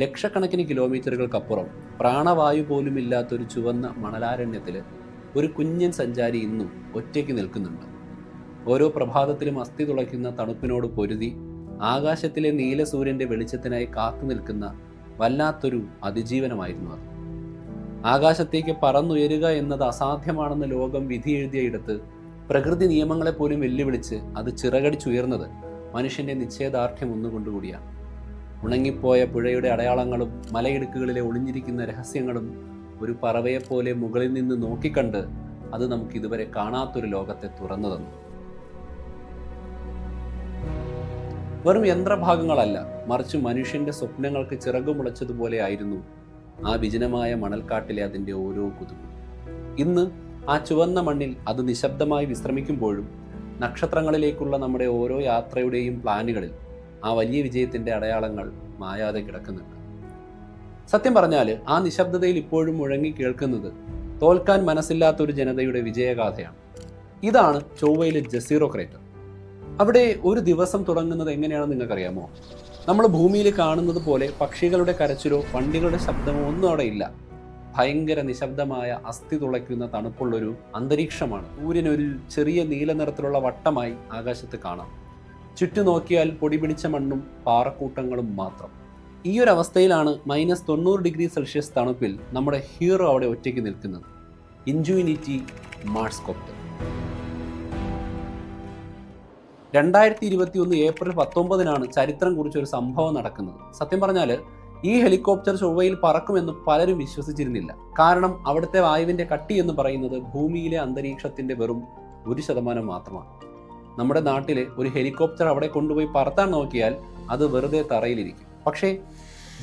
ലക്ഷക്കണക്കിന് കിലോമീറ്ററുകൾക്കപ്പുറം പ്രാണവായു പോലുമില്ലാത്തൊരു ചുവന്ന മണലാരണ്യത്തിൽ ഒരു കുഞ്ഞൻ സഞ്ചാരി ഇന്നും ഒറ്റയ്ക്ക് നിൽക്കുന്നുണ്ട്. ഓരോ പ്രഭാതത്തിലും അസ്ഥി തുളയ്ക്കുന്ന തണുപ്പിനോട് പൊരുതി ആകാശത്തിലെ നീലസൂര്യൻ്റെ വെളിച്ചത്തിനായി കാത്തു നിൽക്കുന്ന വല്ലാത്തൊരു അതിജീവനമായിരുന്നു അത്. ആകാശത്തേക്ക് പറന്നുയരുക എന്നത് അസാധ്യമാണെന്ന് ലോകം വിധിയെഴുതിയ ഇടത്ത് പ്രകൃതി നിയമങ്ങളെപ്പോലും വെല്ലുവിളിച്ച് അത് ചിറകടിച്ചുയർന്നത് മനുഷ്യൻ്റെ നിശ്ചയദാർഢ്യം ഒന്നുകൊണ്ടുകൂടിയാണ്. ഉണങ്ങിപ്പോയ പുഴയുടെ അടയാളങ്ങളും മലയിടുക്കുകളിലെ ഒളിഞ്ഞിരിക്കുന്ന രഹസ്യങ്ങളും ഒരു പറവയെപ്പോലെ മുകളിൽ നിന്ന് നോക്കിക്കണ്ട് അത് നമുക്ക് ഇതുവരെ കാണാത്തൊരു ലോകത്തെ തുറന്നു തന്നു. വെറും യന്ത്രഭാഗങ്ങളല്ല, മറിച്ച് മനുഷ്യന്റെ സ്വപ്നങ്ങൾക്ക് ചിറകുമുളച്ചതുപോലെ ആയിരുന്നു ആ വിജനമായ മണൽക്കാട്ടിലെ അതിൻ്റെ ഓരോ കുതുകും. ഇന്ന് ആ ചുവന്ന മണ്ണിൽ അത് നിശബ്ദമായി വിശ്രമിക്കുമ്പോഴും നക്ഷത്രങ്ങളിലേക്കുള്ള നമ്മുടെ ഓരോ യാത്രയുടെയും പ്ലാനുകളിൽ ആ വലിയ വിജയത്തിൻ്റെ അടയാളങ്ങൾ മായാതെ കിടക്കുന്നുണ്ട്. സത്യം പറഞ്ഞാൽ ആ നിശബ്ദതയിൽ ഇപ്പോഴും മുഴങ്ങി കേൾക്കുന്നത് തോൽക്കാൻ മനസ്സില്ലാത്തൊരു ജനതയുടെ വിജയഗാഥയാണ്. ഇതാണ് ചൊവ്വയിലെ ജസീറോ ക്രേറ്റർ. അവിടെ ഒരു ദിവസം തുടങ്ങുന്നത് എങ്ങനെയാണെന്ന് നിങ്ങൾക്കറിയാമോ? നമ്മൾ ഭൂമിയിൽ കാണുന്നത് പോലെ പക്ഷികളുടെ കരച്ചിലോ വണ്ടികളുടെ ശബ്ദമോ ഒന്നും അവിടെ ഇല്ല. ഭയങ്കര നിശബ്ദമായ അസ്ഥി തുളയ്ക്കുന്ന തണുപ്പുള്ളൊരു അന്തരീക്ഷമാണ്. സൂര്യനൊരു ചെറിയ നീല നിറത്തിലുള്ള വട്ടമായി ആകാശത്ത് കാണാം. ചുറ്റും നോക്കിയാൽ പൊടി പിടിച്ച മണ്ണും പാറക്കൂട്ടങ്ങളും മാത്രം. ഈ ഒരു അവസ്ഥയിലാണ് -90°C തണുപ്പിൽ നമ്മുടെ ഹീറോ അവിടെ ഒറ്റയ്ക്ക് നിൽക്കുന്നത്. ഇൻജുനിറ്റി മാർസ് കോപ്റ്റർ. 2021 ഏപ്രിൽ 19 ചരിത്രം കുറിച്ചൊരു സംഭവം നടക്കുന്നത്. സത്യം പറഞ്ഞാൽ ഈ ഹെലികോപ്റ്റർ ചൊവ്വയിൽ പറക്കുമെന്ന് പലരും വിശ്വസിച്ചിരുന്നില്ല. കാരണം അവിടുത്തെ വായുവിൻ്റെ കട്ടി എന്ന് പറയുന്നത് ഭൂമിയിലെ അന്തരീക്ഷത്തിൻ്റെ വെറും 1% മാത്രമാണ്. നമ്മുടെ നാട്ടിലെ ഒരു ഹെലികോപ്റ്റർ അവിടെ കൊണ്ടുപോയി പറത്താൻ നോക്കിയാൽ അത് വെറുതെ തറയിലിരിക്കും. പക്ഷേ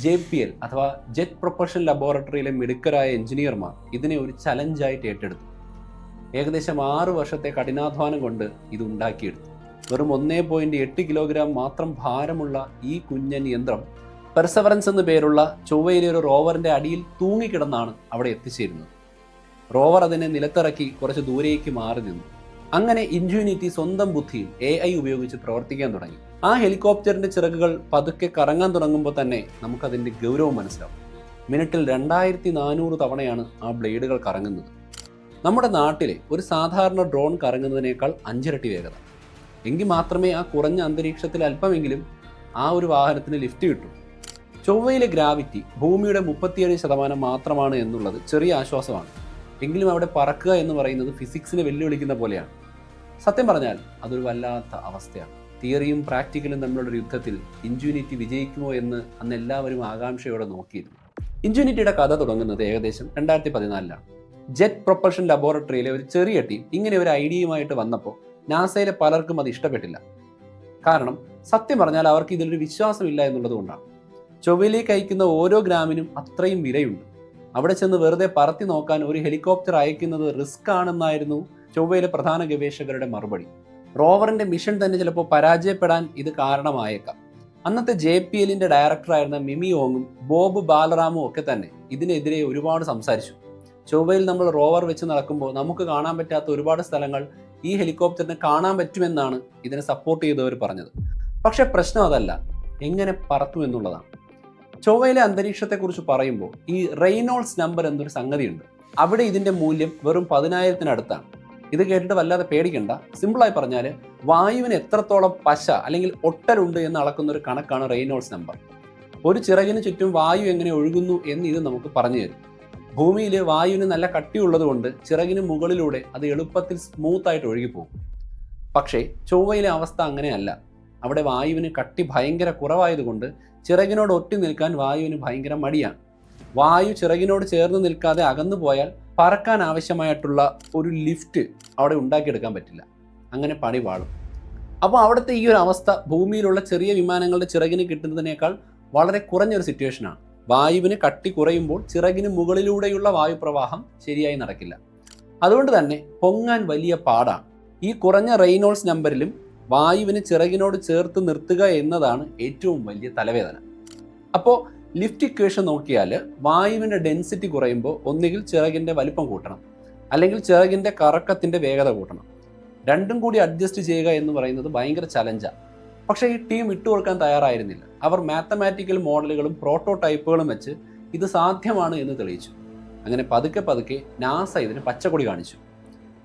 JPL അഥവാ ജെറ്റ് പ്രൊപ്പൽഷൻ ലബോറട്ടറിയിലെ മിടുക്കരായ എഞ്ചിനീയർമാർ ഇതിനെ ഒരു ചലഞ്ചായിട്ട് ഏറ്റെടുത്തു. ഏകദേശം 6 വർഷത്തെ കഠിനാധ്വാനം കൊണ്ട് ഇത് ഉണ്ടാക്കിയെടുത്തു. വെറും 1.8 കിലോഗ്രാം മാത്രം ഭാരമുള്ള ഈ കുഞ്ഞൻ യന്ത്രം പെർസെവറൻസ് എന്നു പേരുള്ള ചൊവ്വയിലെ ഒരു റോവറിൻ്റെ അടിയിൽ തൂങ്ങിക്കിടന്നാണ് അവിടെ എത്തിച്ചേരുന്നത്. റോവർ അതിനെ നിലത്തിറക്കി കുറച്ച് ദൂരേക്ക് മാറി നിന്നു. അങ്ങനെ ഇൻജുനിറ്റി സ്വന്തം ബുദ്ധിയിൽ AI ഉപയോഗിച്ച് പ്രവർത്തിക്കാൻ തുടങ്ങി. ആ ഹെലികോപ്റ്ററിന്റെ ചിറകുകൾ പതുക്കെ കറങ്ങാൻ തുടങ്ങുമ്പോൾ തന്നെ നമുക്കതിൻ്റെ ഗൗരവം മനസ്സിലാവും. മിനിറ്റിൽ 2400 തവണയാണ് ആ ബ്ലേഡുകൾ കറങ്ങുന്നത്. നമ്മുടെ നാട്ടിലെ ഒരു സാധാരണ ഡ്രോൺ കറങ്ങുന്നതിനേക്കാൾ 5 ഇരട്ടി വേഗത. എങ്കിൽ മാത്രമേ ആ കുറഞ്ഞ അന്തരീക്ഷത്തിൽ അല്പമെങ്കിലും ആ ഒരു വാഹനത്തിന് ലിഫ്റ്റ് കിട്ടൂ. ചൊവ്വയിലെ ഗ്രാവിറ്റി ഭൂമിയുടെ 37% മാത്രമാണ് എന്നുള്ളത് ചെറിയ ആശ്വാസമാണ്. എങ്കിലും അവിടെ പറക്കുക എന്ന് പറയുന്നത് ഫിസിക്സിനെ വെല്ലുവിളിക്കുന്ന പോലെയാണ്. സത്യം പറഞ്ഞാൽ അതൊരു വല്ലാത്ത അവസ്ഥയാണ്. തിയറിയും പ്രാക്ടിക്കലും തമ്മിലുള്ള യുദ്ധത്തിൽ ഇൻജുനിറ്റി വിജയിക്കുമോ എന്ന് അന്ന് എല്ലാവരും ആകാംക്ഷയോടെ നോക്കിയിരുന്നു. ഇൻജുനിറ്റിയുടെ കഥ തുടങ്ങുന്നത് ഏകദേശം 2014 ജെറ്റ് പ്രൊപ്പൽഷൻ ലബോറട്ടറിയിലെ ഒരു ചെറിയ ടീം ഇങ്ങനെ ഒരു ഐഡിയയുമായിട്ട് വന്നപ്പോൾ നാസയിലെ പലർക്കും അത് ഇഷ്ടപ്പെട്ടില്ല. കാരണം സത്യം പറഞ്ഞാൽ അവർക്ക് ഇതിലൊരു വിശ്വാസമില്ല എന്നുള്ളത് കൊണ്ടാണ്. ചൊവ്വയിലേക്ക് അയക്കുന്ന ഓരോ ഗ്രാമിനും അത്രയും വിലയുണ്ട്. അവിടെ ചെന്ന് വെറുതെ പറത്തി നോക്കാൻ ഒരു ഹെലികോപ്റ്റർ അയക്കുന്നത് റിസ്ക് ആണെന്നായിരുന്നു ചൊവ്വയിലെ പ്രധാന ഗവേഷകരുടെ മറുപടി. റോവറിന്റെ മിഷൻ തന്നെ ചിലപ്പോൾ പരാജയപ്പെടാൻ ഇത് കാരണമായേക്കാം. അന്നത്തെ JPLന്റെ ഡയറക്ടറായിരുന്ന മിമി ഓങ്ങും ബോബ് ബാലറാമും ഒക്കെ തന്നെ ഇതിനെതിരെ ഒരുപാട് സംസാരിച്ചു. ചൊവ്വയിൽ നമ്മൾ റോവർ വെച്ച് നടക്കുമ്പോൾ നമുക്ക് കാണാൻ പറ്റാത്ത ഒരുപാട് സ്ഥലങ്ങൾ ഈ ഹെലികോപ്റ്ററിന് കാണാൻ പറ്റുമെന്നാണ് ഇതിനെ സപ്പോർട്ട് ചെയ്തവർ പറഞ്ഞത്. പക്ഷെ പ്രശ്നം അതല്ല, എങ്ങനെ പറത്തും എന്നുള്ളതാണ്. ചൊവ്വയിലെ അന്തരീക്ഷത്തെക്കുറിച്ച് പറയുമ്പോൾ ഈ റെയ്നോൾഡ്സ് നമ്പർ എന്നൊരു സംഗതിയുണ്ട്. അവിടെ ഇതിൻ്റെ മൂല്യം വെറും 10,000-അടുത്താണ്. ഇത് കേട്ടിട്ട് വല്ലാതെ പേടിക്കണ്ട. സിമ്പിളായി പറഞ്ഞാൽ വായുവിന് എത്രത്തോളം പശ അല്ലെങ്കിൽ ഒട്ടലുണ്ട് എന്ന് അളക്കുന്ന ഒരു കണക്കാണ് റെയ്നോൾഡ്സ് നമ്പർ. ഒരു ചിറകിന് ചുറ്റും വായു എങ്ങനെ ഒഴുകുന്നു എന്ന് ഇത് നമുക്ക് പറഞ്ഞു തരും. ഭൂമിയിൽ വായുവിന് നല്ല കട്ടിയുള്ളത് കൊണ്ട് ചിറകിന് മുകളിലൂടെ അത് എളുപ്പത്തിൽ സ്മൂത്തായിട്ട് ഒഴുകിപ്പോകും. പക്ഷേ ചൊവ്വയിലെ അവസ്ഥ അങ്ങനെയല്ല. അവിടെ വായുവിന് കട്ടി ഭയങ്കര കുറവായതുകൊണ്ട് ചിറകിനോട് ഒട്ടി നിൽക്കാൻ വായുവിന് ഭയങ്കര മടിയാണ്. വായു ചിറകിനോട് ചേർന്ന് നിൽക്കാതെ അകന്നു പോയാൽ പറക്കാൻ ആവശ്യമായിട്ടുള്ള ഒരു ലിഫ്റ്റ് അവിടെ ഉണ്ടാക്കിയെടുക്കാൻ പറ്റില്ല. അങ്ങനെ പണി പാളും. അപ്പോൾ അവിടുത്തെ ഈ ഒരു അവസ്ഥ ഭൂമിയിലുള്ള ചെറിയ വിമാനങ്ങളുടെ ചിറകിന് കിട്ടുന്നതിനേക്കാൾ വളരെ കുറഞ്ഞൊരു സിറ്റുവേഷനാണ്. വായുവിന് കട്ടി കുറയുമ്പോൾ ചിറകിന് മുകളിലൂടെയുള്ള വായുപ്രവാഹം ശരിയായി നടക്കില്ല. അതുകൊണ്ട് തന്നെ പൊങ്ങാൻ വലിയ പാടാണ്. ഈ കുറഞ്ഞ റെയ്നോൾഡ്സ് നമ്പറിലും വായുവിന് ചിറകിനോട് ചേർത്ത് നിർത്തുക എന്നതാണ് ഏറ്റവും വലിയ തലവേദന. അപ്പോൾ ലിഫ്റ്റ് ഇക്വേഷൻ നോക്കിയാൽ വായുവിൻ്റെ ഡെൻസിറ്റി കുറയുമ്പോൾ ഒന്നുകിൽ ചിറകിൻ്റെ വലിപ്പം കൂട്ടണം, അല്ലെങ്കിൽ ചിറകിൻ്റെ കറക്കത്തിൻ്റെ വേഗത കൂട്ടണം. രണ്ടും കൂടി അഡ്ജസ്റ്റ് ചെയ്യുക എന്ന് പറയുന്നത് ഭയങ്കര ചലഞ്ചാണ്. പക്ഷേ ഈ ടീം വിട്ടുകൊടുക്കാൻ തയ്യാറായിരുന്നില്ല. അവർ മാത്തമാറ്റിക്കൽ മോഡലുകളും പ്രോട്ടോടൈപ്പുകളും വെച്ച് ഇത് സാധ്യമാണ് എന്ന് തെളിയിച്ചു. അങ്ങനെ പതുക്കെ പതുക്കെ നാസ ഇതിന് പച്ചക്കൊടി കാണിച്ചു.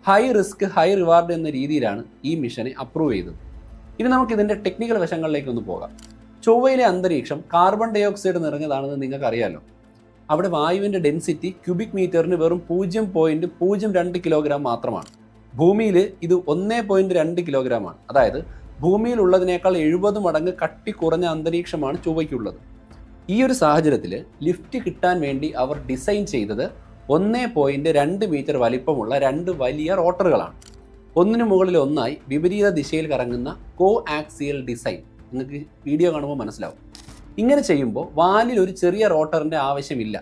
ഹൈ റിസ്ക് ഹൈ റിവാർഡ് എന്ന രീതിയിലാണ് ഈ മിഷനെ അപ്രൂവ് ചെയ്തത്. ഇനി നമുക്ക് ഇതിൻ്റെ ടെക്നിക്കൽ വശങ്ങളിലേക്ക് ഒന്ന് പോകാം. ചൊവ്വയിലെ അന്തരീക്ഷം കാർബൺ ഡൈ ഓക്സൈഡ് നിറഞ്ഞതാണെന്ന് നിങ്ങൾക്കറിയാലോ. അവിടെ വായുവിൻ്റെ ഡെൻസിറ്റി ക്യൂബിക് മീറ്ററിന് വെറും 0.02 കിലോഗ്രാം മാത്രമാണ്. ഭൂമിയിൽ ഇത് 1.2 കിലോഗ്രാമാണ്. അതായത് ഭൂമിയിലുള്ളതിനേക്കാൾ 70 മടങ്ങ് കട്ടി കുറഞ്ഞ അന്തരീക്ഷമാണ് ചൊവ്വയ്ക്കുള്ളത്. ഈ ഒരു സാഹചര്യത്തിൽ ലിഫ്റ്റ് കിട്ടാൻ വേണ്ടി അവർ ഡിസൈൻ ചെയ്തത് 1.2 മീറ്റർ വലിപ്പമുള്ള 2 വലിയ റോട്ടറുകളാണ്. ഒന്നിനു മുകളിൽ ഒന്നായി വിപരീത ദിശയിൽ കറങ്ങുന്ന കോ ആക്സിയൽ ഡിസൈൻ. നിങ്ങൾക്ക് വീഡിയോ കാണുമ്പോൾ മനസ്സിലാവും. ഇങ്ങനെ ചെയ്യുമ്പോൾ വാലിൽ ഒരു ചെറിയ റോട്ടറിൻ്റെ ആവശ്യമില്ല.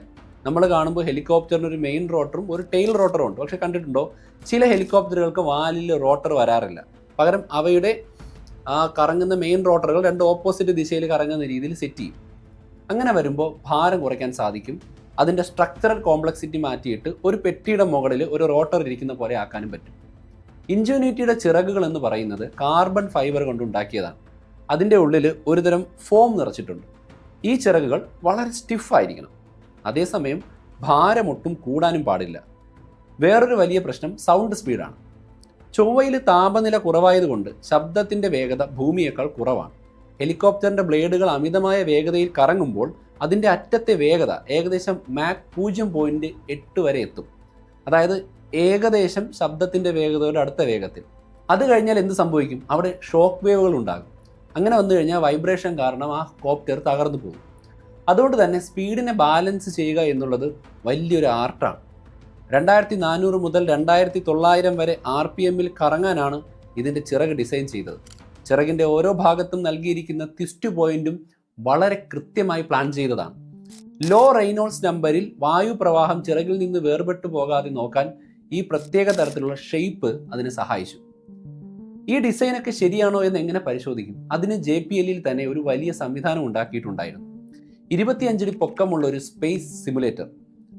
നമ്മൾ കാണുമ്പോൾ ഹെലികോപ്റ്ററിന് ഒരു മെയിൻ റോട്ടറും ഒരു ടെയിൽ റോട്ടറും ഉണ്ട്. പക്ഷേ കണ്ടിട്ടുണ്ടോ, ചില ഹെലികോപ്റ്ററുകൾക്ക് വാലിൽ റോട്ടർ വരാറില്ല. പകരം അവയുടെ ആ കറങ്ങുന്ന മെയിൻ റോട്ടറുകൾ 2 ഓപ്പോസിറ്റ് ദിശയിൽ കറങ്ങുന്ന രീതിയിൽ സെറ്റ് ചെയ്യും. അങ്ങനെ വരുമ്പോൾ ഭാരം കുറയ്ക്കാൻ സാധിക്കും. അതിൻ്റെ സ്ട്രക്ചറൽ കോംപ്ലക്സിറ്റി മാറ്റിയിട്ട് ഒരു പെട്ടിയുടെ മുകളിൽ ഒരു റോട്ടർ ഇരിക്കുന്ന പോലെ ആക്കാനും പറ്റും. ഇൻജുനിറ്റിയുടെ ചിറകുകൾ എന്ന് പറയുന്നത് കാർബൺ ഫൈബർ കൊണ്ടുണ്ടാക്കിയതാണ്. അതിൻ്റെ ഉള്ളിൽ ഒരുതരം ഫോം നിറച്ചിട്ടുണ്ട്. ഈ ചിറകുകൾ വളരെ സ്റ്റിഫായിരിക്കണം. അതേസമയം ഭാരമൊട്ടും കൂടാനും പാടില്ല. വേറൊരു വലിയ പ്രശ്നം സൗണ്ട് സ്പീഡാണ്. ചൊവ്വയിൽ താപനില കുറവായതുകൊണ്ട് ശബ്ദത്തിൻ്റെ വേഗത ഭൂമിയേക്കാൾ കുറവാണ്. ഹെലികോപ്റ്ററിൻ്റെ ബ്ലേഡുകൾ അമിതമായ വേഗതയിൽ കറങ്ങുമ്പോൾ അതിൻ്റെ അറ്റത്തെ വേഗത ഏകദേശം മാക് 0.8 വരെ എത്തും. അതായത് ഏകദേശം ശബ്ദത്തിൻ്റെ വേഗതയുടെ അടുത്ത വേഗത്തിൽ. അത് കഴിഞ്ഞാൽ എന്ത് സംഭവിക്കും? അവിടെ ഷോക്ക് വേവുകൾ ഉണ്ടാകും. അങ്ങനെ വന്നു കഴിഞ്ഞാൽ വൈബ്രേഷൻ കാരണം ആ കോപ്റ്റർ തകർന്നു പോകും. അതുകൊണ്ട് തന്നെ സ്പീഡിനെ ബാലൻസ് ചെയ്യുക എന്നുള്ളത് വലിയൊരു ആർട്ടാണ്. 2400 മുതൽ 2900 വരെ RPM-ൽ കറങ്ങാനാണ് ഇതിൻ്റെ ചിറക് ഡിസൈൻ ചെയ്തത്. ചിറകിൻ്റെ ഓരോ ഭാഗത്തും നൽകിയിരിക്കുന്ന ട്വിസ്റ്റ് പോയിന്റും വളരെ കൃത്യമായി പ്ലാൻ ചെയ്തതാണ്. ലോ റെയ്നോൾഡ്സ് നമ്പറിൽ വായുപ്രവാഹം ചിറകിൽ നിന്ന് വേർപെട്ടു പോകാതെ നോക്കാൻ ഈ പ്രത്യേക തരത്തിലുള്ള ഷേപ്പ് അതിനെ സഹായിച്ചു. ഈ ഡിസൈനൊക്കെ ശരിയാണോ എന്ന് എങ്ങനെ പരിശോധിക്കും? അതിന് JPL-ൽ തന്നെ ഒരു വലിയ സംവിധാനം ഉണ്ടാക്കിയിട്ടുണ്ടായിരുന്നു. 25 അടി പൊക്കമുള്ള ഒരു സ്പേസ് സിമുലേറ്റർ.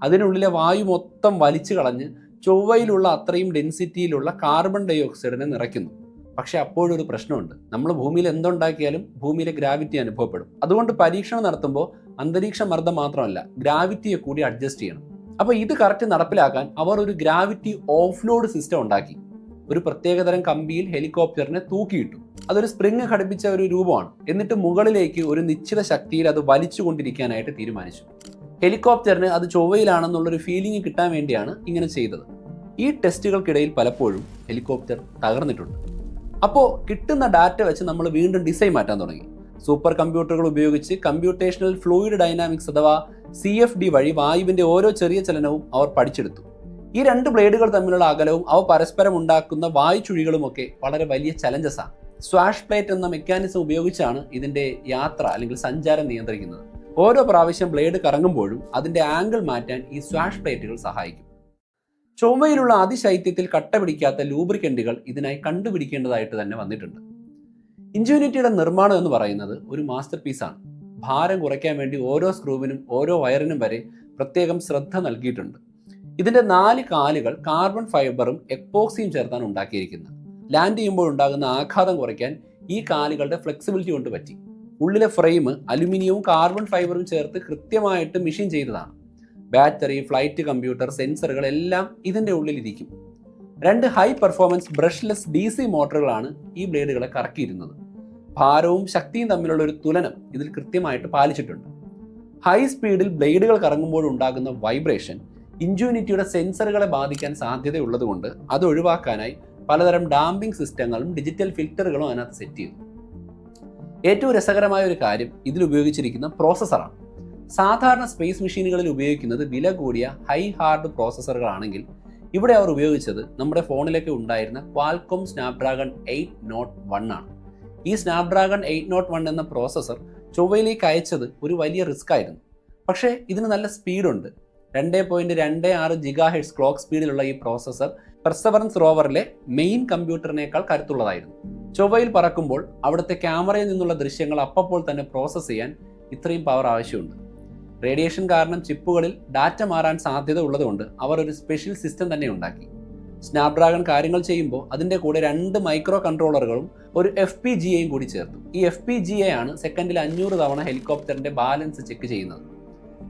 അതിനുള്ളിലെ വായു മൊത്തം വലിച്ചു കളഞ്ഞ് ചൊവ്വയിലുള്ള അത്രയും ഡെൻസിറ്റിയിലുള്ള കാർബൺ ഡൈ ഓക്സൈഡിനെ നിറയ്ക്കുന്നു. പക്ഷേ അപ്പോഴൊരു പ്രശ്നമുണ്ട്. നമ്മൾ ഭൂമിയിൽ എന്തുണ്ടാക്കിയാലും ഭൂമിയിലെ ഗ്രാവിറ്റി അനുഭവപ്പെടും. അതുകൊണ്ട് പരീക്ഷണം നടത്തുമ്പോൾ അന്തരീക്ഷ മർദ്ദം മാത്രമല്ല, ഗ്രാവിറ്റിയെ കൂടി അഡ്ജസ്റ്റ് ചെയ്യണം. അപ്പോൾ ഇത് കറക്റ്റ് നടപ്പിലാക്കാൻ അവർ ഒരു ഗ്രാവിറ്റി ഓഫ്ലോഡ് സിസ്റ്റം ഉണ്ടാക്കി. ഒരു പ്രത്യേകതരം കമ്പിയിൽ ഹെലികോപ്റ്ററിനെ തൂക്കിയിട്ടു. അതൊരു സ്പ്രിങ് ഘടിപ്പിച്ച ഒരു രൂപമാണ്. എന്നിട്ട് മുകളിലേക്ക് ഒരു നിശ്ചിത ശക്തിയിൽ അത് വലിച്ചുകൊണ്ടിരിക്കാനായിട്ട് തീരുമാനിച്ചു. ഹെലികോപ്റ്ററിന് അത് ചൊവ്വയിലാണെന്നുള്ളൊരു ഫീലിംഗ് കിട്ടാൻ വേണ്ടിയാണ് ഇങ്ങനെ ചെയ്തത്. ഈ ടെസ്റ്റുകൾക്കിടയിൽ പലപ്പോഴും ഹെലികോപ്റ്റർ തകർന്നിട്ടുണ്ട്. അപ്പോൾ കിട്ടുന്ന ഡാറ്റ വെച്ച് നമ്മൾ വീണ്ടും ഡിസൈൻ മാറ്റാൻ തുടങ്ങി. സൂപ്പർ കമ്പ്യൂട്ടറുകൾ ഉപയോഗിച്ച് കമ്പ്യൂട്ടേഷണൽ ഫ്ലൂയിഡ് ഡൈനാമിക്സ് അഥവാ CFD വഴി വായുവിൻ്റെ ഓരോ ചെറിയ ചലനവും അവർ പഠിച്ചെടുത്തു. ഈ 2 ബ്ലേഡുകൾ തമ്മിലുള്ള അകലവും അവ പരസ്പരം ഉണ്ടാക്കുന്ന വായു ചുഴികളുമൊക്കെ വളരെ വലിയ ചലഞ്ചസാണ്. സ്വാഷ് പ്ലേറ്റ് എന്ന മെക്കാനിസം ഉപയോഗിച്ചാണ് ഇതിൻ്റെ യാത്ര അല്ലെങ്കിൽ സഞ്ചാരം നിയന്ത്രിക്കുന്നത്. ഓരോ പ്രാവശ്യം ബ്ലേഡ് കറങ്ങുമ്പോഴും അതിൻ്റെ ആംഗിൾ മാറ്റാൻ ഈ സ്വാഷ് പ്ലേറ്റുകൾ സഹായിക്കും. ചൊവ്വയിലുള്ള അതിശൈത്യത്തിൽ കട്ട പിടിക്കാത്ത ലൂബ്രിക്കൻറ്റുകൾ ഇതിനായി കണ്ടുപിടിക്കേണ്ടതായിട്ട് തന്നെ വന്നിട്ടുണ്ട്. ഇൻജുനിറ്റിയുടെ നിർമ്മാണം എന്ന് പറയുന്നത് ഒരു മാസ്റ്റർ പീസാണ്. ഭാരം കുറയ്ക്കാൻ വേണ്ടി ഓരോ സ്ക്രൂവിനും ഓരോ വയറിനും വരെ പ്രത്യേകം ശ്രദ്ധ നൽകിയിട്ടുണ്ട്. ഇതിൻ്റെ 4 കാലുകൾ കാർബൺ ഫൈബറും എപ്പോക്സിയും ചേർത്താണ് ഉണ്ടാക്കിയിരിക്കുന്നത്. ലാൻഡ് ചെയ്യുമ്പോൾ ഉണ്ടാകുന്ന ആഘാതം കുറയ്ക്കാൻ ഈ കാലുകളുടെ ഫ്ലെക്സിബിലിറ്റി കൊണ്ട് പറ്റി. ഉള്ളിലെ ഫ്രെയിം അലുമിനിയവും കാർബൺ ഫൈബറും ചേർത്ത് കൃത്യമായിട്ട് മെഷീൻ ചെയ്തതാണ്. ബാറ്ററി, ഫ്ലൈറ്റ് കമ്പ്യൂട്ടർ, സെൻസറുകൾ എല്ലാം ഇതിൻ്റെ ഉള്ളിലിരിക്കും. 2 ഹൈ പെർഫോമൻസ് ബ്രഷ്ലെസ് DC മോട്ടറുകളാണ് ഈ ബ്ലേഡുകളെ കറക്കിയിരുന്നത്. ഭാരവും ശക്തിയും തമ്മിലുള്ള ഒരു തുലനം ഇതിൽ കൃത്യമായിട്ട് പാലിച്ചിട്ടുണ്ട്. ഹൈ സ്പീഡിൽ ബ്ലേഡുകൾ കറങ്ങുമ്പോൾ ഉണ്ടാകുന്ന വൈബ്രേഷൻ ഇൻജുനിറ്റിയുടെ സെൻസറുകളെ ബാധിക്കാൻ സാധ്യതയുള്ളതുകൊണ്ട് അത് ഒഴിവാക്കാനായി പലതരം ഡാമ്പിംഗ് സിസ്റ്റങ്ങളും ഡിജിറ്റൽ ഫിൽറ്ററുകളും അതിനകത്ത് സെറ്റ് ചെയ്തു. ഏറ്റവും രസകരമായ ഒരു കാര്യം ഇതിൽ ഉപയോഗിച്ചിരിക്കുന്ന പ്രോസസ്സറാണ്. സാധാരണ സ്പേസ് മെഷീനുകളിൽ ഉപയോഗിക്കുന്നത് വില കൂടിയ ഹൈ ഹാർഡ് പ്രോസസ്സറുകളാണെങ്കിൽ ഇവിടെ അവർ ഉപയോഗിച്ചത് നമ്മുടെ ഫോണിലൊക്കെ ഉണ്ടായിരുന്ന ക്വാൽകോം സ്നാപ്ഡ്രാഗൺ 801 ആണ്. ഈ സ്നാപ്ഡ്രാഗൺ 801 എന്ന പ്രോസസ്സർ ചൊവ്വയിലേക്ക് അയച്ചത് ഒരു വലിയ റിസ്ക് ആയിരുന്നു. പക്ഷേ ഇതിന് നല്ല സ്പീഡുണ്ട്. 2.26 GHz ക്ലോക്ക് സ്പീഡിലുള്ള ഈ പ്രോസസ്സർ പെർസെവറൻസ് റോവറിലെ മെയിൻ കമ്പ്യൂട്ടറിനേക്കാൾ കരുത്തുള്ളതായിരുന്നു. ചൊവ്വയിൽ പറക്കുമ്പോൾ അവിടുത്തെ ക്യാമറയിൽ നിന്നുള്ള ദൃശ്യങ്ങൾ അപ്പോൾ തന്നെ പ്രോസസ്സ് ചെയ്യാൻ ഇത്രയും പവർ ആവശ്യമുണ്ട്. റേഡിയേഷൻ കാരണം ചിപ്പുകളിൽ ഡാറ്റ മാറാൻ സാധ്യത ഉള്ളതുകൊണ്ട് അവർ ഒരു സ്പെഷ്യൽ സിസ്റ്റം തന്നെ ഉണ്ടാക്കി. സ്നാപ്ഡ്രാഗൺ കാര്യങ്ങൾ ചെയ്യുമ്പോൾ അതിൻ്റെ കൂടെ 2 മൈക്രോ കൺട്രോളറുകളും ഒരു FPGAയും കൂടി ചേർത്തു. ഈ FPGA ആണ് സെക്കൻഡിൽ 500 തവണ ഹെലികോപ്റ്ററിന്റെ ബാലൻസ് ചെക്ക് ചെയ്യുന്നത്.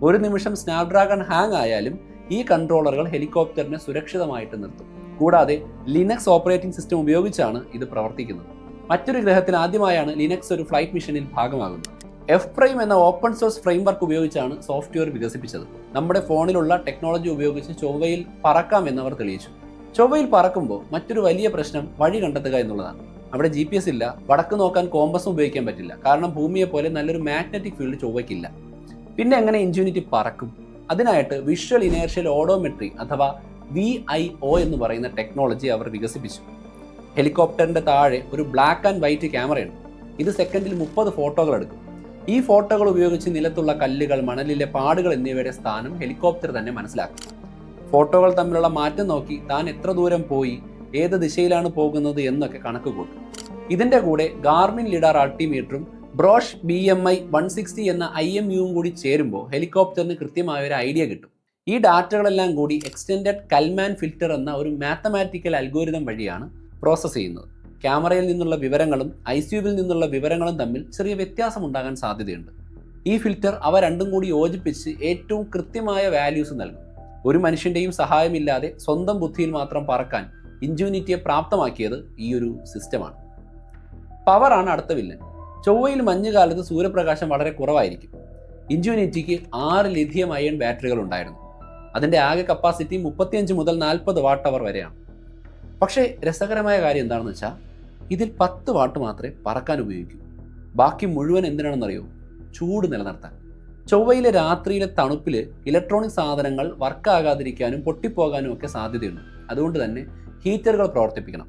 ഒരു നിമിഷം സ്നാപ്ഡ്രാഗൺ ഹാങ് ആയാലും ഈ കൺട്രോളറുകൾ ഹെലികോപ്റ്ററിനെ സുരക്ഷിതമായിട്ട് നിർത്തും. കൂടാതെ ലിനക്സ് ഓപ്പറേറ്റിംഗ് സിസ്റ്റം ഉപയോഗിച്ചാണ് ഇത് പ്രവർത്തിക്കുന്നത്. മറ്റൊരു ഗ്രഹത്തിൽ ആദ്യമായാണ് ലിനക്സ് ഒരു ഫ്ലൈറ്റ് മിഷനിൽ ഭാഗമാകുന്നത്. F-Prime എന്ന ഓപ്പൺ സോഴ്സ് ഫ്രെയിംവർക്ക് ഉപയോഗിച്ചാണ് സോഫ്റ്റ്വെയർ വികസിപ്പിച്ചത്. നമ്മുടെ ഫോണിലുള്ള ടെക്നോളജി ഉപയോഗിച്ച് ചൊവ്വയിൽ പറക്കാമെന്നവർ തെളിയിച്ചു. ചൊവ്വയിൽ പറക്കുമ്പോൾ മറ്റൊരു വലിയ പ്രശ്നം വഴി കണ്ടെത്തുക എന്നുള്ളതാണ്. അവിടെ GPS ഇല്ല, വടക്ക് നോക്കാൻ കോമ്പസും ഉപയോഗിക്കാൻ പറ്റില്ല. കാരണം ഭൂമിയെ പോലെ നല്ലൊരു മാഗ്നറ്റിക് ഫീൽഡ് ചൊവ്വയ്ക്കില്ല. പിന്നെ എങ്ങനെ ഇൻജുനിറ്റി പറക്കും? അതിനായിട്ട് വിഷ്വൽ ഇനേർഷ്യൽ ഓഡോമെട്രി അഥവാ VIO എന്ന് പറയുന്ന ടെക്നോളജി അവർ വികസിപ്പിച്ചു. ഹെലികോപ്റ്ററിന്റെ താഴെ ഒരു ബ്ലാക്ക് ആൻഡ് വൈറ്റ് ക്യാമറയുണ്ട്. ഇത് സെക്കൻഡിൽ 30 ഫോട്ടോകൾ എടുക്കും. ഈ ഫോട്ടോകൾ ഉപയോഗിച്ച് നിലത്തുള്ള കല്ലുകൾ, മണലിലെ പാടുകൾ എന്നിവയുടെ സ്ഥാനം ഹെലികോപ്റ്റർ തന്നെ മനസ്സിലാക്കും. ഫോട്ടോകൾ തമ്മിലുള്ള മാറ്റം നോക്കി താൻ എത്ര ദൂരം പോയി, ഏത് ദിശയിലാണ് പോകുന്നത് എന്നൊക്കെ കണക്ക് കൂട്ടും. ഇതിന്റെ കൂടെ ഗാർമിൻ ലിഡാർ അൾട്ടിമീറ്ററും ബ്രോഷ് BMI 160 എന്ന IMUവും കൂടി ചേരുമ്പോൾ ഹെലികോപ്റ്ററിന് കൃത്യമായ ഒരു ഐഡിയ കിട്ടും. ഈ ഡാറ്റകളെല്ലാം കൂടി എക്സ്റ്റെൻഡഡ് കൽമാൻ ഫിൽറ്റർ എന്ന ഒരു മാത്തമാറ്റിക്കൽ അൽഗോരിതം വഴിയാണ് പ്രോസസ്സ് ചെയ്യുന്നത്. ക്യാമറയിൽ നിന്നുള്ള വിവരങ്ങളും ICUവിൽ നിന്നുള്ള വിവരങ്ങളും തമ്മിൽ ചെറിയ വ്യത്യാസം ഉണ്ടാകാൻ സാധ്യതയുണ്ട്. ഈ ഫിൽറ്റർ അവ രണ്ടും കൂടി യോജിപ്പിച്ച് ഏറ്റവും കൃത്യമായ വാല്യൂസ് നൽകും. ഒരു മനുഷ്യൻ്റെയും സഹായമില്ലാതെ സ്വന്തം ബുദ്ധിയിൽ മാത്രം പറക്കാൻ ഇൻജുനിറ്റിയെ പ്രാപ്തമാക്കിയത് ഈ ഒരു സിസ്റ്റമാണ്. പവറാണ് അടുത്ത വില്ലൻ. ചൊവ്വയിൽ മഞ്ഞുകാലത്ത് സൂര്യപ്രകാശം വളരെ കുറവായിരിക്കും. ഇൻജുനിറ്റിക്ക് 6 ലിഥിയം അയൺ ബാറ്ററികൾ ഉണ്ടായിരുന്നു. അതിൻ്റെ ആകെ കപ്പാസിറ്റി 35 മുതൽ 40 വാട്ട് അവർ വരെയാണ്. പക്ഷേ രസകരമായ കാര്യം എന്താണെന്ന് വെച്ചാൽ ഇതിൽ 10 വാട്ട് മാത്രമേ പറക്കാൻ ഉപയോഗിക്കൂ. ബാക്കി മുഴുവൻ എന്തിനാണെന്നറിയോ? ചൂട് നിലനിർത്താൻ. ചൊവ്വയിലെ രാത്രിയിലെ തണുപ്പിൽ ഇലക്ട്രോണിക് സാധനങ്ങൾ വർക്കാകാതിരിക്കാനും പൊട്ടിപ്പോകാനും ഒക്കെ സാധ്യതയുണ്ട്. അതുകൊണ്ട് തന്നെ ഹീറ്ററുകൾ പ്രവർത്തിപ്പിക്കണം.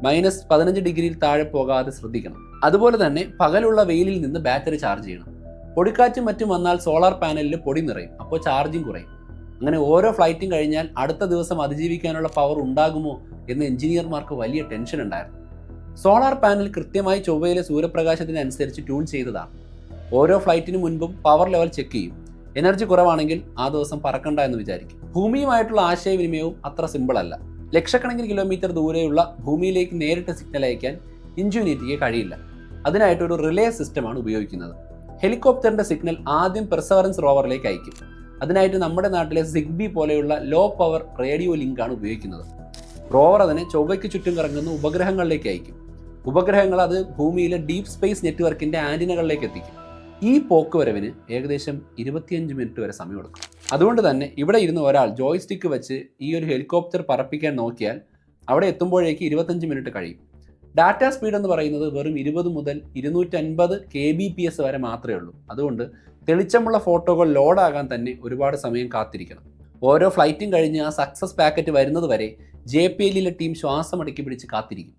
-15 ഡിഗ്രിയിൽ താഴെ പോകാതെ ശ്രദ്ധിക്കണം. അതുപോലെ തന്നെ പകലുള്ള വെയിലിൽ നിന്ന് ബാറ്ററി ചാർജ് ചെയ്യണം. പൊടിക്കാറ്റും മറ്റും വന്നാൽ സോളാർ പാനലിൽ പൊടി നിറയും, അപ്പോൾ ചാർജിങ് കുറയും. അങ്ങനെ ഓരോ ഫ്ലൈറ്റും കഴിഞ്ഞാൽ അടുത്ത ദിവസം അതിജീവിക്കാനുള്ള പവർ ഉണ്ടാകുമോ എന്ന് എഞ്ചിനീയർമാർക്ക് വലിയ ടെൻഷൻ ഉണ്ടായിരുന്നു. സോളാർ പാനൽ കൃത്യമായി ചൊവ്വയിലെ സൂര്യപ്രകാശത്തിനനുസരിച്ച് ട്യൂൺ ചെയ്തതാണ്. ഓരോ ഫ്ലൈറ്റിന് മുൻപും പവർ ലെവൽ ചെക്ക് ചെയ്യും. എനർജി കുറവാണെങ്കിൽ ആ ദിവസം പറക്കണ്ട എന്ന് വിചാരിക്കും. ഭൂമിയുമായിട്ടുള്ള ആശയവിനിമയവും അത്ര സിമ്പിൾ അല്ല. ലക്ഷക്കണക്കിന് കിലോമീറ്റർ ദൂരെയുള്ള ഭൂമിയിലേക്ക് നേരിട്ട് സിഗ്നൽ അയക്കാൻ ഇൻജുനിറ്റിക്ക് കഴിയില്ല. അതിനായിട്ട് ഒരു റിലേ സിസ്റ്റമാണ് ഉപയോഗിക്കുന്നത്. ഹെലികോപ്റ്ററിന്റെ സിഗ്നൽ ആദ്യം പെർസെവറൻസ് റോവറിലേക്ക് അയക്കും. അതിനായിട്ട് നമ്മുടെ നാട്ടിലെ സിഗ്ബി പോലെയുള്ള ലോ പവർ റേഡിയോ ലിങ്കാണ് ഉപയോഗിക്കുന്നത്. റോവർ അതിനെ ചൊവ്വയ്ക്ക് ചുറ്റും കറങ്ങുന്ന ഉപഗ്രഹങ്ങളിലേക്ക് അയക്കും. ഉപഗ്രഹങ്ങൾ അത് ഭൂമിയിലെ ഡീപ് സ്പേസ് നെറ്റ്വർക്കിന്റെ ആന്റിനകളിലേക്ക് എത്തിക്കും. ഈ പോക്കുവരവിന് ഏകദേശം 25 മിനിറ്റ് വരെ സമയമെടുക്കും. അതുകൊണ്ട് തന്നെ ഇവിടെ ഇരുന്ന് ഒരാൾ ജോയ്സ്റ്റിക്ക് വെച്ച് ഈ ഒരു ഹെലികോപ്റ്റർ പറപ്പിക്കാൻ നോക്കിയാൽ അവിടെ എത്തുമ്പോഴേക്ക് 25 മിനിറ്റ് കഴിയും. ഡാറ്റ സ്പീഡ് എന്ന് പറയുന്നത് വെറും 20 മുതൽ 250 kbps വരെ മാത്രമേ ഉള്ളൂ. അതുകൊണ്ട് തെളിച്ചമുള്ള ഫോട്ടോകൾ ലോഡാകാൻ തന്നെ ഒരുപാട് സമയം കാത്തിരിക്കണം. ഓരോ ഫ്ലൈറ്റും കഴിഞ്ഞ് ആ സക്സസ് പാക്കറ്റ് വരുന്നത് വരെ JPLലെ ടീം ശ്വാസം അടക്കി പിടിച്ച് കാത്തിരിക്കും.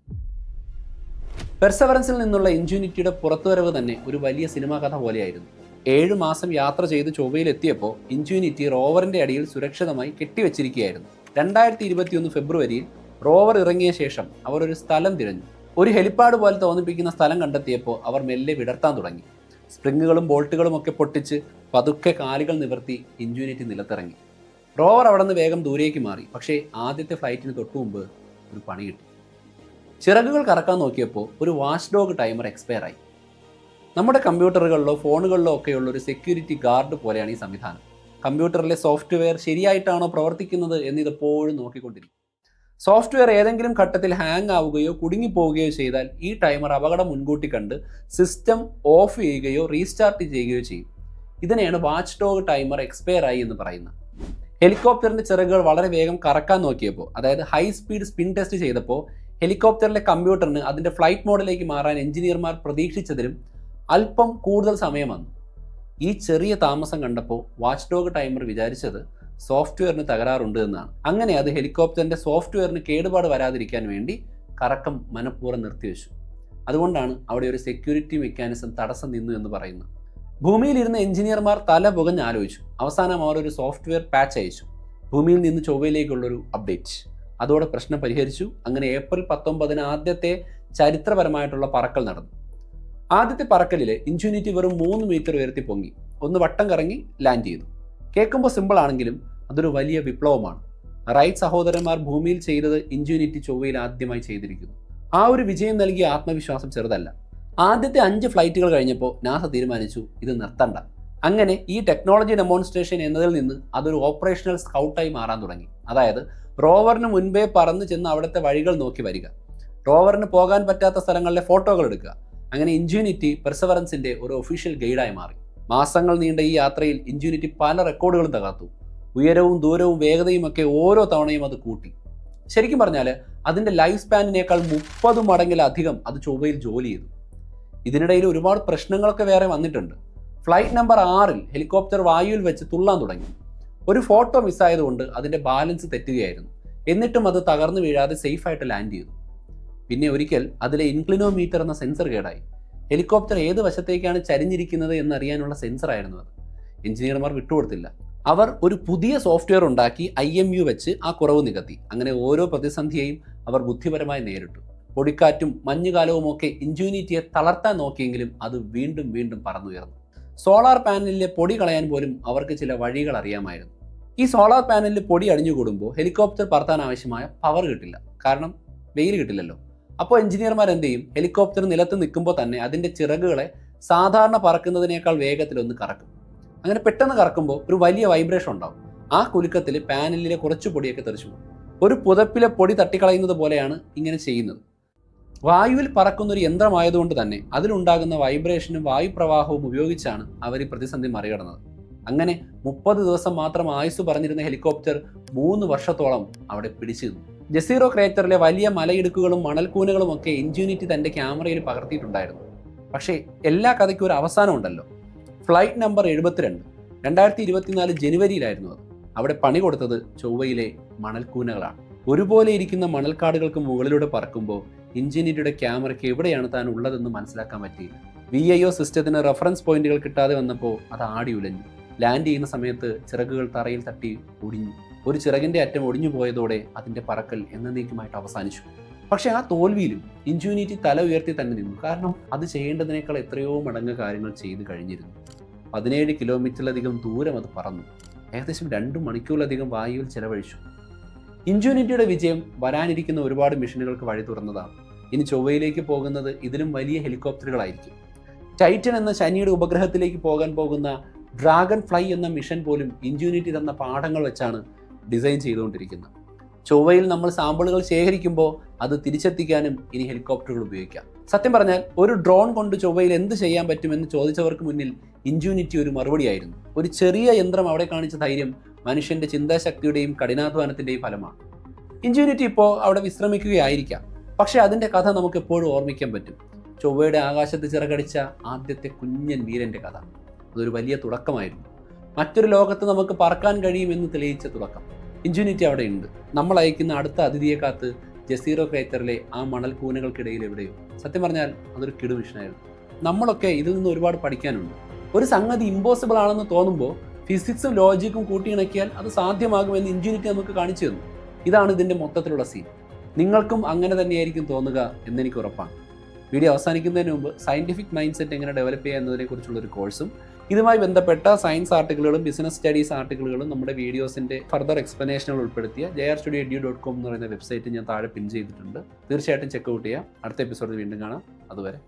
പെർസെവറൻസിൽ നിന്നുള്ള ഇൻജുനിറ്റിയുടെ പുറത്തുവരവ് തന്നെ ഒരു വലിയ സിനിമാ കഥ പോലെയായിരുന്നു. 7 മാസം യാത്ര ചെയ്ത് ചൊവ്വയിലെത്തിയപ്പോൾ ഇൻജുനിറ്റി റോവറിന്റെ അടിയിൽ സുരക്ഷിതമായി കെട്ടിവെച്ചിരിക്കുകയായിരുന്നു. 2021 ഫെബ്രുവരിയിൽ റോവർ ഇറങ്ങിയ ശേഷം അവർ ഒരു സ്ഥലം തിരഞ്ഞു. ഒരു ഹെലിപ്പാഡ് പോലെ തോന്നിപ്പിക്കുന്ന സ്ഥലം കണ്ടെത്തിയപ്പോൾ അവർ മെല്ലെ വിടർത്താൻ തുടങ്ങി. സ്പ്രിങ്ങുകളും ബോൾട്ടുകളും ഒക്കെ പൊട്ടിച്ച് പതുക്കെ കാലുകൾ നിവർത്തി ഇൻജുനിറ്റി നിലത്തിറങ്ങി. റോവർ അവിടെ നിന്ന് വേഗം ദൂരേക്ക് മാറി. പക്ഷേ ആദ്യത്തെ ഫ്ലൈറ്റിന് തൊട്ടു മുമ്പ് ഒരു പണി കിട്ടി. ചിറകുകൾ കറക്കാൻ നോക്കിയപ്പോൾ ഒരു വാച്ച് ഡോഗ് ടൈമർ എക്സ്പയർ ആയി. നമ്മുടെ കമ്പ്യൂട്ടറുകളിലോ ഫോണുകളിലോ ഒക്കെയുള്ള ഒരു സെക്യൂരിറ്റി ഗാർഡ് പോലെയാണ് ഈ സംവിധാനം. കമ്പ്യൂട്ടറിലെ സോഫ്റ്റ്വെയർ ശരിയായിട്ടാണോ പ്രവർത്തിക്കുന്നത് എന്നിതെപ്പോഴും നോക്കിക്കൊണ്ടിരിക്കും. സോഫ്റ്റ്വെയർ ഏതെങ്കിലും ഘട്ടത്തിൽ ഹാങ് ആവുകയോ കുടുങ്ങിപ്പോവുകയോ ചെയ്താൽ ഈ ടൈമർ അപകടം മുൻകൂട്ടി കണ്ട് സിസ്റ്റം ഓഫ് ചെയ്യുകയോ റീസ്റ്റാർട്ട് ചെയ്യുകയോ ചെയ്യും. ഇതിനെയാണ് വാച്ച് ഡോഗ് ടൈമർ എക്സ്പയർ ആയി എന്ന് പറയുന്നത്. ഹെലികോപ്റ്ററിന്റെ ചിറകുകൾ വളരെ വേഗം കറക്കാൻ നോക്കിയപ്പോൾ, അതായത് ഹൈ സ്പീഡ് സ്പിൻ ടെസ്റ്റ് ചെയ്തപ്പോൾ ഹെലികോപ്റ്ററിലെ കമ്പ്യൂട്ടറിന് അതിന്റെ ഫ്ലൈറ്റ് മോഡിലേക്ക് മാറാൻ എഞ്ചിനീയർമാർ പ്രതീക്ഷിച്ചതിലും അല്പം കൂടുതൽ സമയം വന്നു. ഈ ചെറിയ താമസം കണ്ടപ്പോൾ വാച്ച് ഡോഗ് ടൈമർ വിചാരിച്ചത് സോഫ്റ്റ്വെയറിന് തകരാറുണ്ട് എന്നാണ്. അങ്ങനെ അത് ഹെലികോപ്റ്ററിന്റെ സോഫ്റ്റ്വെയറിന് കേടുപാട് വരാതിരിക്കാൻ വേണ്ടി കറക്കം മനഃപൂർവ്വം നിർത്തിവെച്ചു. അതുകൊണ്ടാണ് അവിടെ ഒരു സെക്യൂരിറ്റി മെക്കാനിസം തടസ്സം നിന്നു എന്ന് പറയുന്നത്. ഭൂമിയിലിരുന്ന എഞ്ചിനീയർമാർ തല പുകഞ്ഞ് ആലോചിച്ചു. അവസാനം അവർ ഒരു സോഫ്റ്റ്വെയർ പാച്ച് അയച്ചു. ഭൂമിയിൽ നിന്ന് ചൊവ്വയിലേക്കുള്ളൊരു അപ്ഡേറ്റ്. അതോടെ പ്രശ്നം പരിഹരിച്ചു. അങ്ങനെ ഏപ്രിൽ 19 ആദ്യത്തെ ചരിത്രപരമായിട്ടുള്ള പറക്കൽ നടന്നു. ആദ്യത്തെ പറക്കലിൽ ഇൻജുനിറ്റി വെറും 3 മീറ്റർ ഉയർത്തി പൊങ്ങി. ഒന്ന് വട്ടം കറങ്ങി ലാൻഡ് ചെയ്തു. കേൾക്കുമ്പോൾ സിമ്പിൾ ആണെങ്കിലും അതൊരു വലിയ വിപ്ലവമാണ്. റൈറ്റ് സഹോദരന്മാർ ഭൂമിയിൽ ചെയ്തത് ഇൻജുനിറ്റി ചൊവ്വയിൽ ആദ്യമായി ചെയ്തിരിക്കുന്നു. ആ ഒരു വിജയം നൽകിയ ആത്മവിശ്വാസം ചെറുതല്ല. ആദ്യത്തെ 5 ഫ്ലൈറ്റുകൾ കഴിഞ്ഞപ്പോൾ നാസ തീരുമാനിച്ചു ഇത് നിർത്തണ്ട. അങ്ങനെ ഈ ടെക്നോളജി ഡെമോൺസ്ട്രേഷൻ എന്നതിൽ നിന്ന് അതൊരു ഓപ്പറേഷണൽ സ്കൗട്ടായി മാറാൻ തുടങ്ങി. അതായത് റോവറിന് മുൻപേ പറന്ന് ചെന്ന് അവിടുത്തെ വഴികൾ നോക്കി വരിക, റോവറിന് പോകാൻ പറ്റാത്ത സ്ഥലങ്ങളിലെ ഫോട്ടോകൾ എടുക്കുക. അങ്ങനെ ഇൻജുനിറ്റി പെർസവറൻസിന്റെ ഒരു ഒഫീഷ്യൽ ഗൈഡായി മാറി. മാസങ്ങൾ നീണ്ട ഈ യാത്രയിൽ ഇൻജുനിറ്റി പല റെക്കോർഡുകളും തകർത്തു. ഉയരവും ദൂരവും വേഗതയും ഒക്കെ ഓരോ തവണയും അത് കൂട്ടി. ശരിക്കും പറഞ്ഞാൽ അതിൻ്റെ ലൈഫ് സ്പാനിനേക്കാൾ 30 മടങ്ങിലധികം അത് ചൊവ്വയിൽ ജോലി ചെയ്തു. ഇതിനിടയിൽ ഒരുപാട് പ്രശ്നങ്ങളൊക്കെ വേറെ വന്നിട്ടുണ്ട്. ഫ്ലൈറ്റ് നമ്പർ 6 ഹെലികോപ്റ്റർ വായുവിൽ വെച്ച് തുള്ളാൻ തുടങ്ങി. ഒരു ഫോട്ടോ മിസ്സായതുകൊണ്ട് അതിൻ്റെ ബാലൻസ് തെറ്റുകയായിരുന്നു. എന്നിട്ടും അത് തകർന്നു വീഴാതെ സേഫായിട്ട് ലാൻഡ് ചെയ്തു. പിന്നെ ഒരിക്കൽ അതിലെ ഇൻക്ലിനോമീറ്റർ എന്ന സെൻസർ കേടായി. ഹെലികോപ്റ്റർ ഏത് വശത്തേക്കാണ് ചരിഞ്ഞിരിക്കുന്നത് എന്നറിയാനുള്ള സെൻസറായിരുന്നു അത്. എഞ്ചിനീയർമാർ വിട്ടുകൊടുത്തില്ല. അവർ ഒരു പുതിയ സോഫ്റ്റ്വെയർ ഉണ്ടാക്കി IMU വെച്ച് ആ കുറവ് നികത്തി. അങ്ങനെ ഓരോ പ്രതിസന്ധിയെയും അവർ ബുദ്ധിപരമായി നേരിട്ടു. പൊടിക്കാറ്റും മഞ്ഞുകാലവും ഒക്കെ ഇൻജുനിറ്റിയെ തളർത്താൻ നോക്കിയെങ്കിലും അത് വീണ്ടും വീണ്ടും പറന്നുയർന്നു. സോളാർ പാനലിലെ പൊടി കളയാൻ പോലും അവർക്ക് ചില വഴികൾ അറിയാമായിരുന്നു. ഈ സോളാർ പാനലിൽ പൊടി അടിഞ്ഞുകൂടുമ്പോൾ ഹെലികോപ്റ്റർ പറത്താൻ ആവശ്യമായ പവർ കിട്ടില്ല, കാരണം വെയിൽ കിട്ടില്ലല്ലോ. അപ്പോൾ എഞ്ചിനീയർമാർ എന്ത് ചെയ്യും? ഹെലികോപ്റ്റർ നിലത്ത് നിൽക്കുമ്പോൾ തന്നെ അതിൻ്റെ ചിറകുകളെ സാധാരണ പറക്കുന്നതിനേക്കാൾ വേഗത്തിലൊന്ന് കറക്കും. അങ്ങനെ പെട്ടെന്ന് കറക്കുമ്പോൾ ഒരു വലിയ വൈബ്രേഷൻ ഉണ്ടാവും. ആ കുലുക്കത്തിൽ പാനലിലെ കുറച്ച് പൊടിയൊക്കെ തെറിച്ചു പോകും. ഒരു പുതപ്പിലെ പൊടി തട്ടിക്കളയുന്നത് പോലെയാണ് ഇങ്ങനെ ചെയ്യുന്നത്. വായുവിൽ പറക്കുന്ന ഒരു യന്ത്രമായതുകൊണ്ട് തന്നെ അതിലുണ്ടാകുന്ന വൈബ്രേഷനും വായുപ്രവാഹവും ഉപയോഗിച്ചാണ് അവർ ഈ പ്രതിസന്ധി മറികടന്നത്. അങ്ങനെ 30 ദിവസം മാത്രം ആയുസ് പറഞ്ഞിരുന്ന ഹെലികോപ്റ്റർ 3 വർഷത്തോളം അവിടെ പിടിച്ചു നിന്നു. ജസീറോ ക്രേറ്ററിലെ വലിയ മലയിടുക്കുകളും മണൽക്കൂനകളും ഒക്കെ ഇൻജുനിറ്റി തൻ്റെ ക്യാമറയിൽ പകർത്തിയിട്ടുണ്ടായിരുന്നു. പക്ഷേ എല്ലാ കഥയ്ക്കും ഒരു അവസാനം ഉണ്ടല്ലോ. ഫ്ലൈറ്റ് നമ്പർ 72 2024 ജനുവരിയിലായിരുന്നു അത്. അവിടെ പണി കൊടുത്തത് ചൊവ്വയിലെ മണൽക്കൂനകളാണ്. ഒരുപോലെ ഇരിക്കുന്ന മണൽക്കാടുകൾക്ക് മുകളിലൂടെ പറക്കുമ്പോൾ ഇൻജുനിറ്റിയുടെ ക്യാമറയ്ക്ക് എവിടെയാണ് താൻ ഉള്ളതെന്ന് മനസ്സിലാക്കാൻ പറ്റിയില്ല. VIO സിസ്റ്റത്തിന് റെഫറൻസ് പോയിന്റുകൾ കിട്ടാതെ വന്നപ്പോൾ അത് ആടി ഉലഞ്ഞു. ലാൻഡ് ചെയ്യുന്ന സമയത്ത് ചിറകുകൾ തറയിൽ തട്ടി ഒടിഞ്ഞു. ഒരു ചിറകിൻ്റെ അറ്റം ഒടിഞ്ഞു പോയതോടെ അതിൻ്റെ പറക്കൽ എന്നേക്കുമായിട്ട് അവസാനിച്ചു. പക്ഷെ ആ തോൽവിയിലും ഇൻജുനിറ്റി തല ഉയർത്തി തന്നെ നിന്നു. കാരണം അത് ചെയ്യേണ്ടതിനേക്കാൾ എത്രയോ മടങ്ങ് കാര്യങ്ങൾ ചെയ്തു കഴിഞ്ഞിരുന്നു. 17 കിലോമീറ്ററിലധികം ദൂരം അത് പറന്നു. ഏകദേശം 2 മണിക്കൂറിലധികം വായുവിൽ ചെലവഴിച്ചു. ഇൻജുനിറ്റിയുടെ വിജയം വരാനിരിക്കുന്ന ഒരുപാട് മിഷനുകൾക്ക് വഴി തുറന്നതാണ്. ഇനി ചൊവ്വയിലേക്ക് പോകുന്നത് ഇതിലും വലിയ ഹെലികോപ്റ്ററുകളായിരിക്കും. ടൈറ്റൻ എന്ന ശനിയുടെ ഉപഗ്രഹത്തിലേക്ക് പോകാൻ പോകുന്ന ഡ്രാഗൺ ഫ്ലൈ എന്ന മിഷൻ പോലും ഇൻജുനിറ്റി തന്ന പാഠങ്ങൾ വെച്ചാണ് ഡിസൈൻ ചെയ്തുകൊണ്ടിരിക്കുന്നത്. ചൊവ്വയിൽ നമ്മൾ സാമ്പിളുകൾ ശേഖരിക്കുമ്പോൾ അത് തിരിച്ചെത്തിക്കാനും ഇനി ഹെലികോപ്റ്ററുകൾ ഉപയോഗിക്കാം. സത്യം പറഞ്ഞാൽ ഒരു ഡ്രോൺ കൊണ്ട് ചൊവ്വയിൽ എന്ത് ചെയ്യാൻ പറ്റുമെന്ന് ചോദിച്ചവർക്ക് മുന്നിൽ ഇൻജുനിറ്റി ഒരു മറുപടിയായിരുന്നു. ഒരു ചെറിയ യന്ത്രം അവിടെ കാണിച്ച ധൈര്യം മനുഷ്യന്റെ ചിന്താശക്തിയുടെയും കഠിനാധ്വാനത്തിൻ്റെയും ഫലമാണ്. ഇൻജുനിറ്റി ഇപ്പോൾ അവിടെ വിശ്രമിക്കുകയായിരിക്കാം, പക്ഷേ അതിൻ്റെ കഥ നമുക്ക് എപ്പോഴും ഓർമ്മിക്കാൻ പറ്റും. ചൊവ്വയുടെ ആകാശത്ത് ചിറകടിച്ച ആദ്യത്തെ കുഞ്ഞൻ വീരൻ്റെ കഥ. അതൊരു വലിയ തുടക്കമായിരുന്നു. മറ്റൊരു ലോകത്ത് നമുക്ക് പറക്കാൻ കഴിയുമെന്ന് തെളിയിച്ച തുടക്കം. ഇൻജുനിറ്റി അവിടെ ഉണ്ട്. നമ്മൾ അയക്കുന്ന അടുത്ത അതിഥിയെ കാത്ത് ജസീറോ ക്രേറ്ററിലെ ആ മണൽക്കൂനകൾക്കിടയിൽ എവിടെയോ. സത്യം പറഞ്ഞാൽ അതൊരു കിടു മിഷനായിരുന്നു. നമ്മളൊക്കെ ഇതിൽ നിന്ന് ഒരുപാട് പഠിക്കാനുണ്ട്. ഒരു സംഗതി ഇമ്പോസിബിൾ ആണെന്ന് തോന്നുമ്പോൾ ഫിസിക്സും ലോജിക്കും കൂട്ടിയിണക്കിയാൽ അത് സാധ്യമാകുമെന്ന് ഇൻജുനിറ്റി നമുക്ക് കാണിച്ചു തന്നു. ഇതാണ് ഇതിൻ്റെ മൊത്തത്തിലുള്ള സീൻ. നിങ്ങൾക്കും അങ്ങനെ തന്നെയായിരിക്കും തോന്നുക എന്നെനിക്ക് ഉറപ്പാണ്. വീഡിയോ അവസാനിക്കുന്നതിന് മുമ്പ് സയൻറ്റിഫിക് മൈൻഡ് സെറ്റ് എങ്ങനെ ഡെവലപ്പ് ചെയ്യുക എന്നതിനെക്കുറിച്ചുള്ളൊരു കോഴ്സും ഇതുമായി ബന്ധപ്പെട്ട സയൻസ് ആർട്ടിക്കിളുകളും ബിസിനസ് സ്റ്റഡീസ് ആർട്ടിക്കിളുകളും നമ്മുടെ വീഡിയോസിൻ്റെ ഫർദർ എക്സ്പ്ലനേഷനുകൾ ഉൾപ്പെടുത്തിയ jrstudio.edu.com എന്ന് പറയുന്ന വെബ്സൈറ്റ് ഞാൻ താഴെ പിൻ ചെയ്തിട്ടുണ്ട്. തീർച്ചയായിട്ടും ചെക്ക് ഔട്ട് ചെയ്യാം. അടുത്ത എപ്പിസോഡിൽ വീണ്ടും കാണാം. അതുവരെ